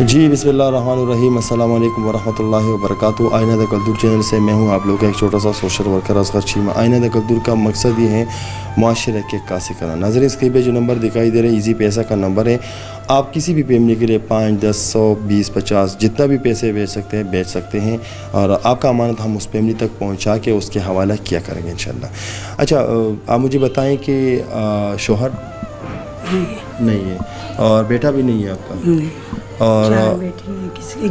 جی बिस्मिल्लाहिर्रहमानिर्रहीम अस्सलाम वालेकुम वरहमतुल्लाहि वबरकातुहू। आईना द कल्दूर चैनल से मैं हूं आप लोग का एक छोटा सा सोशल वर्कर असगर चीमा। आईना द कल्दूर का मकसद ये है माशरे के कासी करना। नाज़रीन, स्क्रीन पे जो नंबर दिखाई दे रहे हैं इजी पैसा का नंबर है। आप किसी भी पेमेंट के लिए 5, 10, 100, 20, 50 जितना भी पैसे बेच सकते हैं और आपका अमानत हम उस फैमिली तक पहुंचा के उसके हवाला किया करेंगे इंशाल्लाह। अच्छा, आप मुझे बताएं कि शोहर नहीं है और बेटा भी नहीं है आपका? नहीं। और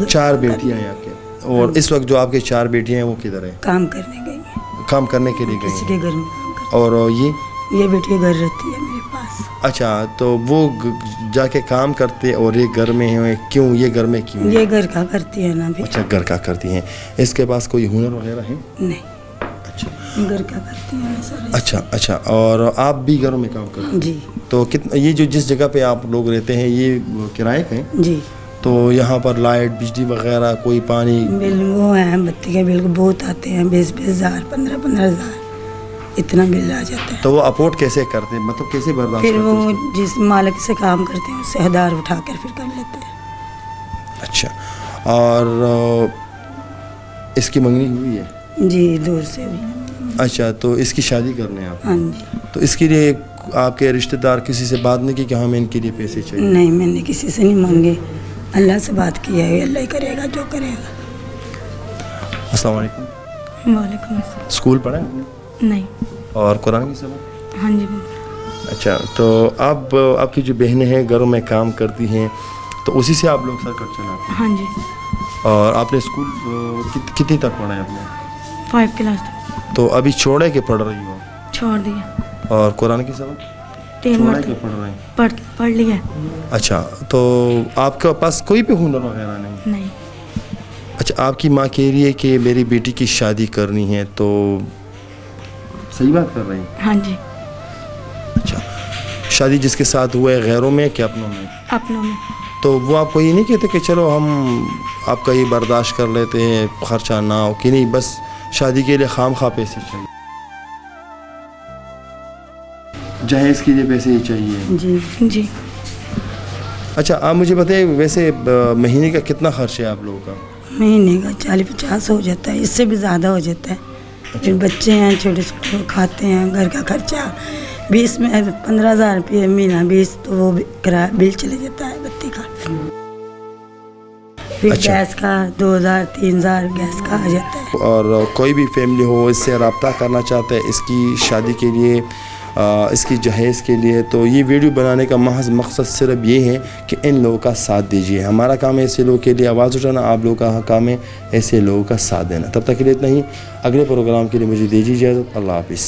4 बेटियां हैं आपके। और इस वक्त जो आपके 4 बेटियां हैं वो किधर है? काम करने गई हैं। काम करने के लिए गई किसी के घर में काम करती। और ये बेटी घर रहती है मेरे पास। अच्छा, तो वो जाके काम करते और ये घर में है, क्यों ये घर में क्यों? ये घर का करती है ना भी। अच्छा, घर का करती हैं। इसके पास कोई हुनर वगैरह है? नहीं। अच्छा, घर का करती है ना सारा। अच्छा। और आप भी घरों में काम करते हैं? जी। तो कितना ये जो जिस जगह पे आप लोग रहते हैं ये किराए पे हैं? जी। तो यहाँ पर लाइट बिजली वगैरह कोई पानी बिल वो है, बत्ती के बिल बहुत आते हैं, 20-20 हज़ार, 15-15 हज़ार इतना बिल आ जाता है। तो वो अफोर्ड कैसे करते हैं, मतलब कैसे बर्दाश्त फिर करते हैं? वो जिस मालिक से काम करते हैं उससे हदार उठा कर फिर कर लेते हैं। अच्छा, और इसकी मंगनी हुई है? जी, दूर से हुई है। अच्छा, तो इसकी शादी करने हैं आप? हाँ जी। तो इसके लिए आपके रिश्तेदार किसी से बात नहीं की कि हमें इनके लिए पैसे चाहिए? नहीं, मैंने किसी से नहीं मांगे, अल्लाह से बात की है, अल्लाह ही करेगा जो करेगा। अस्सलाम वालेकुम। वालेकुम अस्सलाम। स्कूल पढ़ा है? नहीं। और कुरान की सबक? हाँ जी बिल्कुल। अच्छा, तो अब आपकी जो बहनें हैं घरों में काम करती हैं तो उसी से आप लोग सरकट चलाते हैं? हाँ जी। और आपने स्कूल कितनी तक पढ़ा है आपने? 5 क्लास तक। तो अभी छोड़े के पढ़ रही हो? छोड़ दिया। और कुरान की सबक 3 छोड़े के पढ़ रहे हैं? पढ़ लिया। अच्छा, तो आपके पास कोई भी हुनर वगैरह नहीं? नहीं। अच्छा, आपकी माँ कह रही है कि मेरी बेटी की शादी करनी है, तो सही बात कर रही हैं? हाँ जी। अच्छा, शादी जिसके साथ हुआ है गैरों में कि अपनों में? अपनों में। तो वो आपको ये नहीं कहते कि चलो हम आपका ये बर्दाश्त कर लेते हैं, खर्चा ना हो, कि नहीं बस शादी के लिए खामखा पैसे चाहिए, जहेज के लिए पैसे ही चाहिए? जी जी। अच्छा, आप मुझे बताइए वैसे महीने का कितना खर्च है आप लोगों का? महीने का 40-50 हो जाता है, इससे भी ज़्यादा हो जाता है। फिर बच्चे हैं छोटे छोटे, वो खाते हैं, घर का खर्चा 20 में 15,000 रुपये महीना, 20 तो वो किराया बिल चले जाता है बत्ती का। फिर अच्छा। गैस का 2,000-3,000 गैस का आ जाता है। और कोई भी फैमिली हो इससे रब्ता करना चाहता है इसकी शादी के लिए, इसकी जहेज़ के लिए, तो ये वीडियो बनाने का महज मकसद सिर्फ ये है कि इन लोगों का साथ दीजिए। हमारा काम है ऐसे लोगों के लिए आवाज़ उठाना, आप लोगों का काम है ऐसे लोगों का साथ देना। तब तक के लिए इतना ही। अगले प्रोग्राम के लिए मुझे दीजिए इजाज़त। अल्लाह हाफिज़।